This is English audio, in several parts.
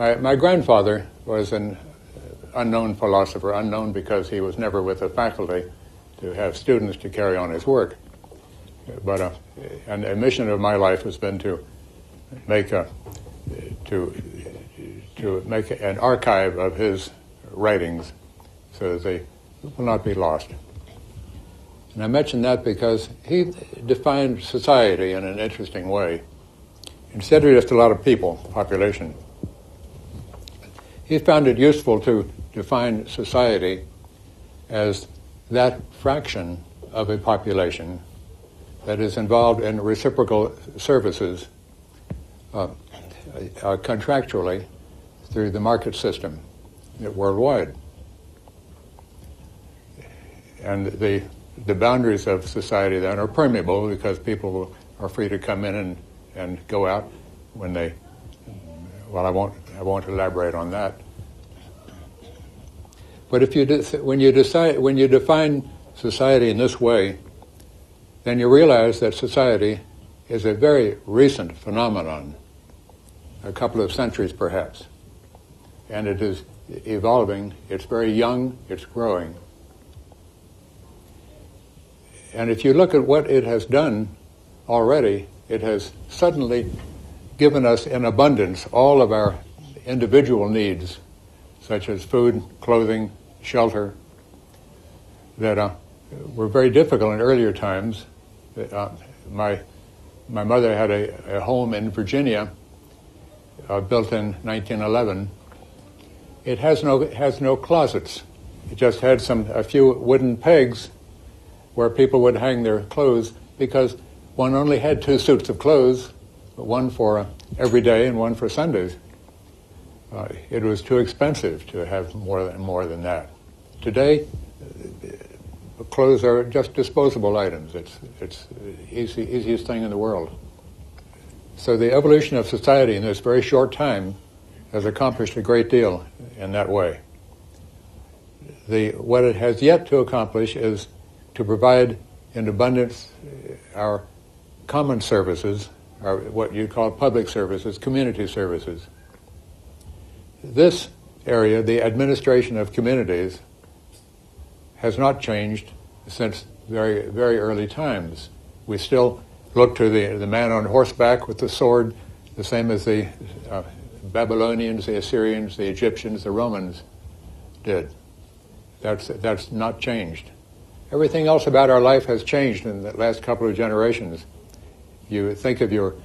My grandfather was an unknown philosopher, unknown because he was never with the faculty to have students to carry on his work. But and a mission of my life has been to make an archive of his writings so that they will not be lost. And I mention that because he defined society in an interesting way. Instead of just a lot of people, population, he found it useful to define society as that fraction of a population that is involved in reciprocal services contractually through the market system worldwide. And the boundaries of society then are permeable because people are free to come in and go out when they. Well, I won't elaborate on that. But if when you define society in this way, then you realize that society is a very recent phenomenon, a couple of centuries perhaps, and it is evolving. It's very young. It's growing. And if you look at what it has done already, it has suddenly given us in abundance all of our individual needs, such as food, clothing, shelter, that were very difficult in earlier times. My mother had a home in Virginia built in 1911. It has no closets. It just had a few wooden pegs where people would hang their clothes because one only had 2 suits of clothes, one for every day and one for Sundays. It was too expensive to have more than that. Today, clothes are just disposable items. It's the easiest thing in the world. So the evolution of society in this very short time has accomplished a great deal in that way. What it has yet to accomplish is to provide in abundance our common services, or what you call public services, community services. This area, the administration of communities, has not changed since very, very early times. We still look to the man on horseback with the sword, the same as the Babylonians, the Assyrians, the Egyptians, the Romans did. That's not changed. Everything else about our life has changed in the last couple of generations. You think of your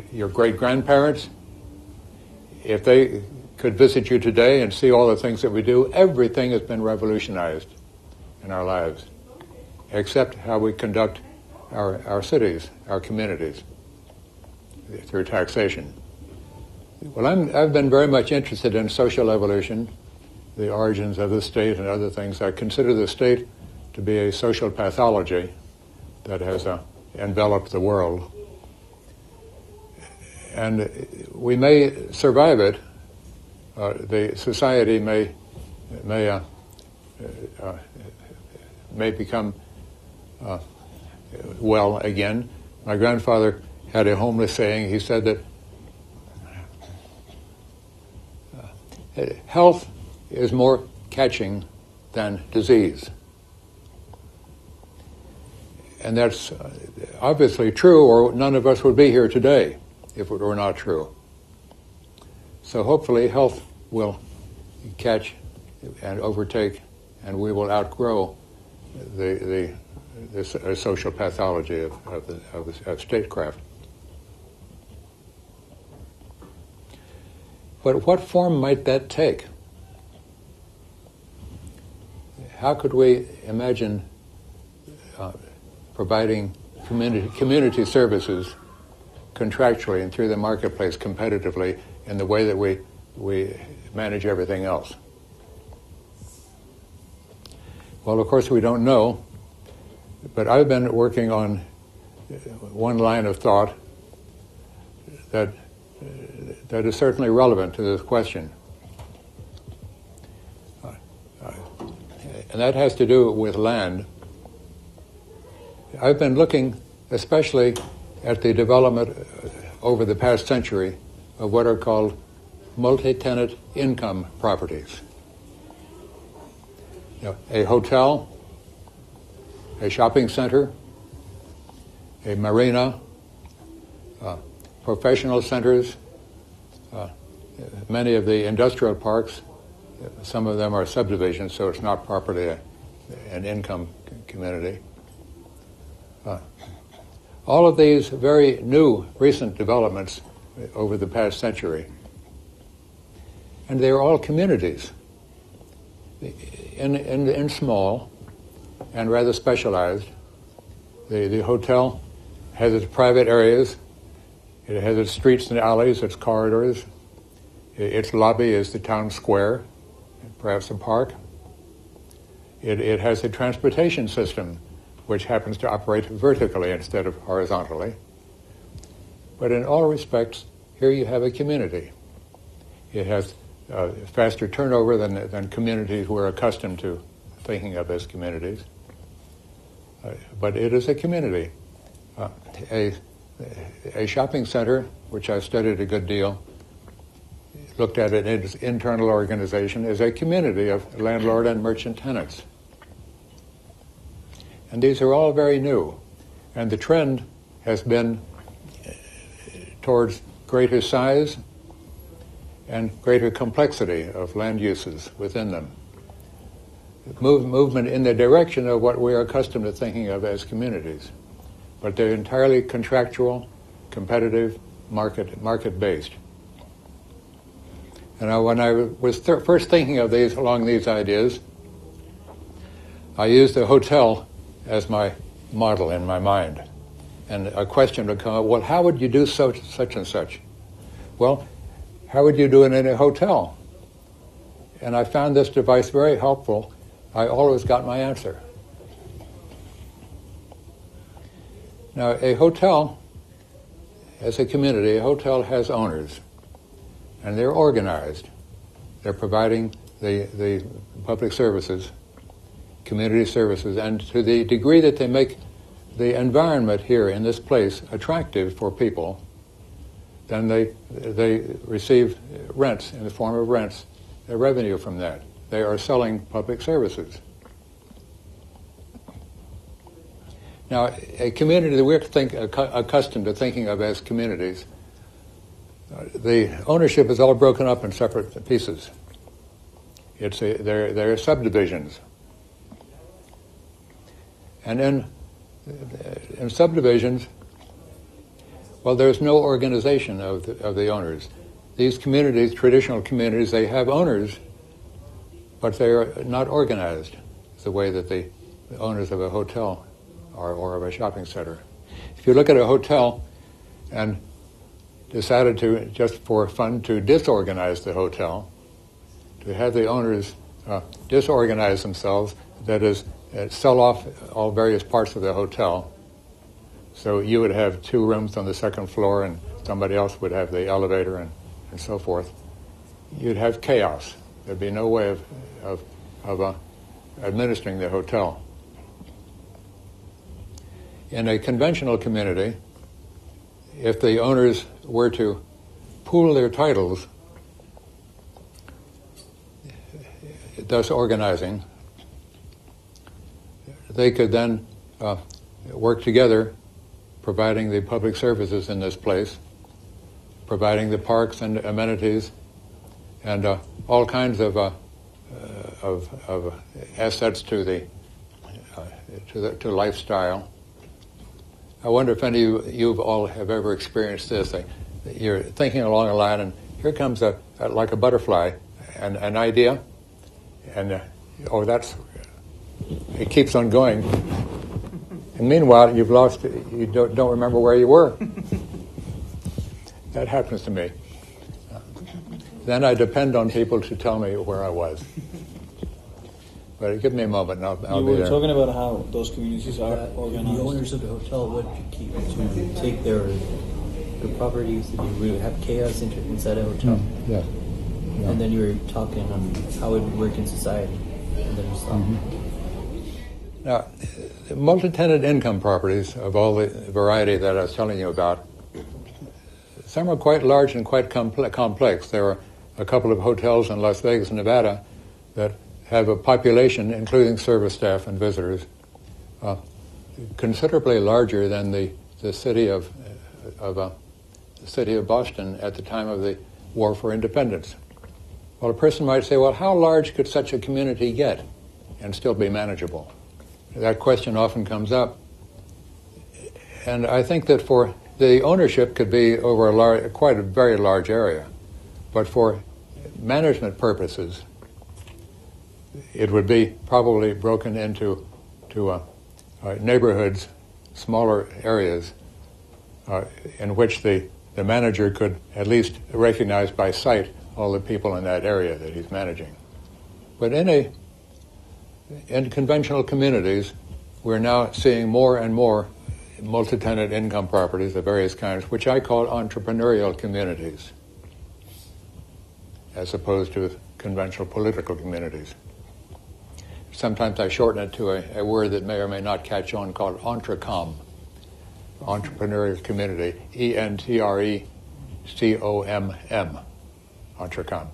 great-grandparents. If they could visit you today and see all the things that we do, everything has been revolutionized in our lives, except how we conduct our cities, our communities, through taxation. Well, I've been very much interested in social evolution, the origins of the state and other things. I consider the state to be a social pathology that has enveloped the world. And we may survive it. The society may become well again. My grandfather had a homely saying. He said that health is more catching than disease. And that's obviously true, or none of us would be here today if it were not true. So hopefully health will catch and overtake, and we will outgrow the social pathology of statecraft. But what form might that take? How could we imagine providing community services contractually and through the marketplace competitively in the way that we manage everything else? Well, of course, we don't know, but I've been working on one line of thought that is certainly relevant to this question. And that has to do with land. I've been looking especially at the development over the past century of what are called multi-tenant income properties. A hotel, a shopping center, a marina, professional centers, many of the industrial parks, some of them are subdivisions, so it's not properly an income community. All of these very new, recent developments over the past century, and they are all communities, in small and rather specialized. The hotel has its private areas, it has its streets and alleys, its corridors, its lobby is the town square, perhaps a park. It has a transportation system which happens to operate vertically instead of horizontally. But in all respects, here you have a community. It has faster turnover than communities we're accustomed to thinking of as communities. But it is a community. A shopping center, which I've studied a good deal, looked at it in its internal organization, is a community of landlord and merchant tenants. And these are all very new. And the trend has been towards greater size and greater complexity of land uses within them. Movement in the direction of what we are accustomed to thinking of as communities. But they're entirely contractual, competitive, market-based. And when I was first thinking of these along these ideas, I used a hotel as my model in my mind. And a question would come up, well, how would you do such and such? Well, how would you do it in a hotel? And I found this device very helpful. I always got my answer. Now, a hotel, as a community, a hotel has owners, and they're organized. They're providing the public services, community services, and to the degree that they make the environment here in this place attractive for people, then they receive rents in the form of rents, the revenue from that. They are selling public services. Now, a community that we're accustomed to thinking of as communities, the ownership is all broken up in separate pieces. There are subdivisions. And in subdivisions, well, there's no organization of the owners. These communities, traditional communities, they have owners, but they are not organized the way that the owners of a hotel are, or of a shopping center. If you look at a hotel and decided to, just for fun, to disorganize the hotel, to have the owners disorganize themselves, that is, sell off all various parts of the hotel. So you would have 2 rooms on the second floor and somebody else would have the elevator and so forth. You'd have chaos. There'd be no way of administering the hotel. In a conventional community, if the owners were to pool their titles, thus organizing, they could then work together, providing the public services in this place, providing the parks and amenities, and all kinds of assets to lifestyle. I wonder if any of you all have ever experienced this. You're thinking along a line, and here comes like a butterfly, an idea, and it keeps on going. And meanwhile, you've lost. You don't remember where you were. That happens to me. Then I depend on people to tell me where I was. But give me a moment, and I'll be there. You were talking about how those communities are organized. The owners of the hotel would keep to take their properties. We would have chaos inside a hotel. Yeah. And then you were talking on how it would work in society. And then you stopped. Now, multi-tenant income properties of all the variety that I was telling you about, Some are quite large and quite complex. There are a couple of hotels in Las Vegas, Nevada, that have a population, including service staff and visitors, considerably larger than the city of Boston at the time of the War for Independence. Well, a person might say, well, how large could such a community get and still be manageable? That question often comes up. And I think that for the ownership could be over quite a very large area. But for management purposes, it would be probably broken into neighborhoods, smaller areas, in which the manager could at least recognize by sight all the people in that area that he's managing. But in conventional communities, we're now seeing more and more multi-tenant income properties of various kinds, which I call entrepreneurial communities, as opposed to conventional political communities. Sometimes I shorten it to a word that may or may not catch on, called entrecomms, entrepreneurial community, ENTRECOMM, entrecomms.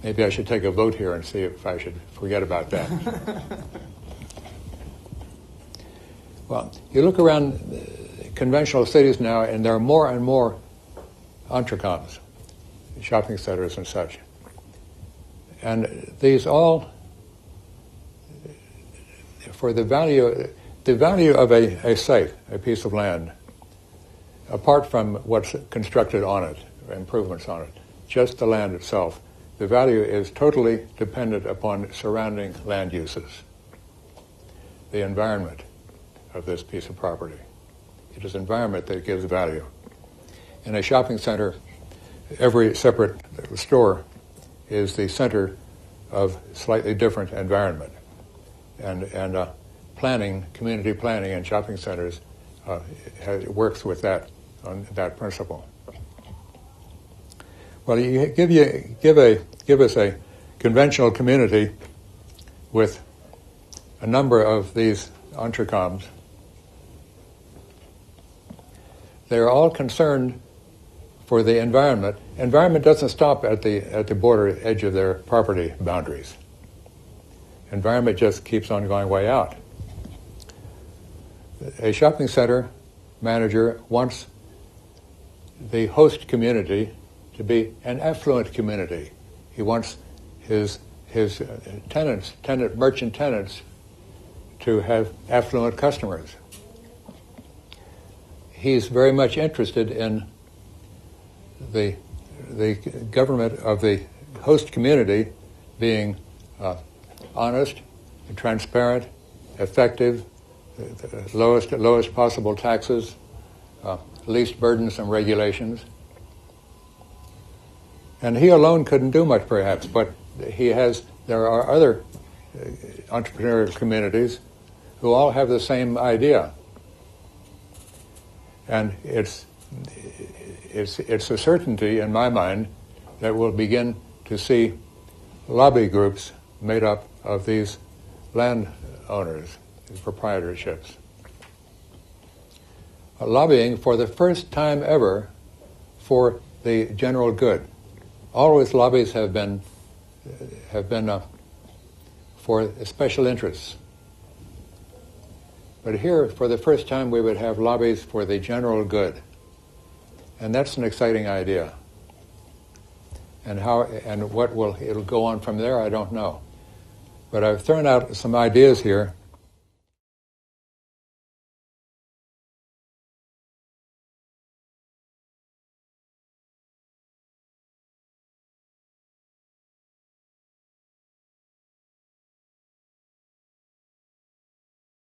Maybe I should take a vote here and see if I should forget about that. Well, you look around conventional cities now, and there are more and more entrecomms, shopping centers and such. And these all, for the value of a site, a piece of land, apart from what's constructed on it, improvements on it, just the land itself, the value is totally dependent upon surrounding land uses, the environment of this piece of property. It is environment that gives value. In a shopping center, every separate store is the center of slightly different environment. And planning, community planning in shopping centers works with that, on that principle. Well, you give us a conventional community with a number of these entrecomms. They're all concerned for the environment. Environment doesn't stop at the border edge of their property boundaries. Environment just keeps on going way out. A shopping center manager wants the host community to be an affluent community. He wants his merchant tenants to have affluent customers. He's very much interested in the government of the host community being honest, transparent, effective, lowest possible taxes, least burdensome regulations. And he alone couldn't do much, perhaps, but there are other entrepreneurial communities who all have the same idea. And it's a certainty in my mind that we'll begin to see lobby groups made up of these landowners, these proprietorships, lobbying for the first time ever for the general good. Always lobbies have been for special interests. But here, for the first time, we would have lobbies for the general good. And that's an exciting idea. And what it'll go on from there, I don't know. But I've thrown out some ideas here